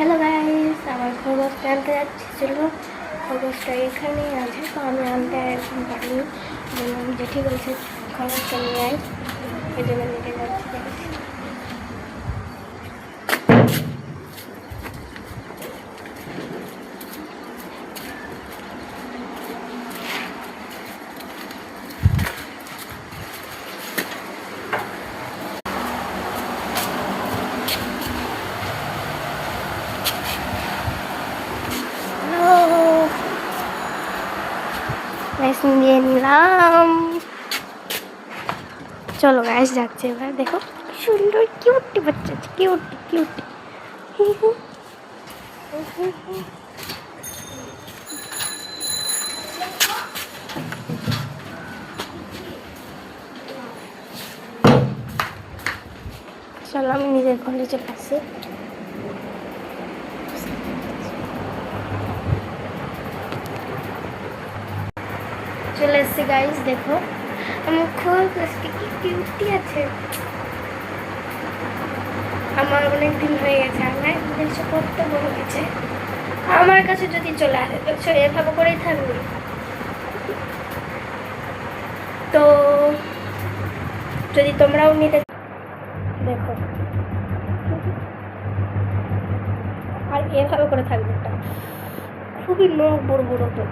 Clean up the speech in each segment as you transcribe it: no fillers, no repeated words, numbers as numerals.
Hello guys, আমার খরগোশটা আনতে যাচ্ছিল। খরগোশটা এখানেই আছে, তো আমি আনতে এখন পারিনি। আমি জেঠি বলছে খরগোশটা নিয়ে আয়, এই জন্য নিতে যাচ্ছি। গাইস নিয়ে নিলাম। চলো গাইস যাচ্ছে এবার। দেখো সুন্দর কিউটি বাচ্চা আছে, কিউটি কিউটি। চলো আমি নিজের ঘরে চলে আসি। চলে এসছি গাইস, দেখো আমার খরগোশটা কি কিউটি আছে। আমার অনেক দিন হয়ে গেছে, আমার দেখছো কত বড় হয়েছে। আমার কাছে যদি চলে আসে দেখছো এভাবে করেই থাকবে। তো যদি তোমরাও নিতে দেখো, আর এভাবে করে থাকবে, এটা খুবই নখ বড় বড়। তো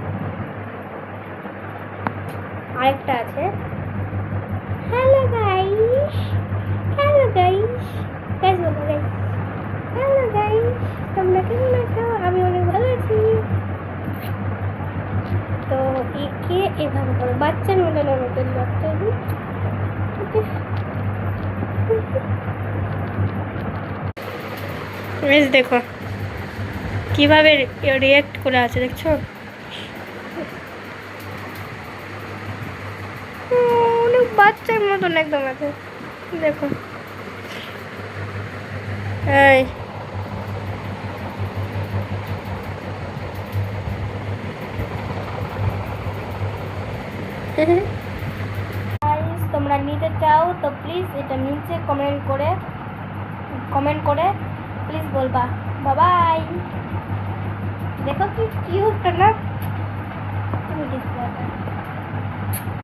আরেকটা আছে। Hello guys, hello guys, guys বলো গাইস, হ্যালো গাইস, তোমরা কেমন আছো? আমি অনেক ভালো আছি। তো একে এভাবে করে বাচ্চার মতো নতুন বাচ্চা দেখো কিভাবে রিয়েক্ট করে আছে, দেখছো? অনেক বাচ্চার মতন একদম আছে, দেখো। এই তোমরা নিতে চাও তো প্লিজ এটা নিচে কমেন্ট করে প্লিজ বলবা। বাবাই, দেখো কি কিউট না। তুমি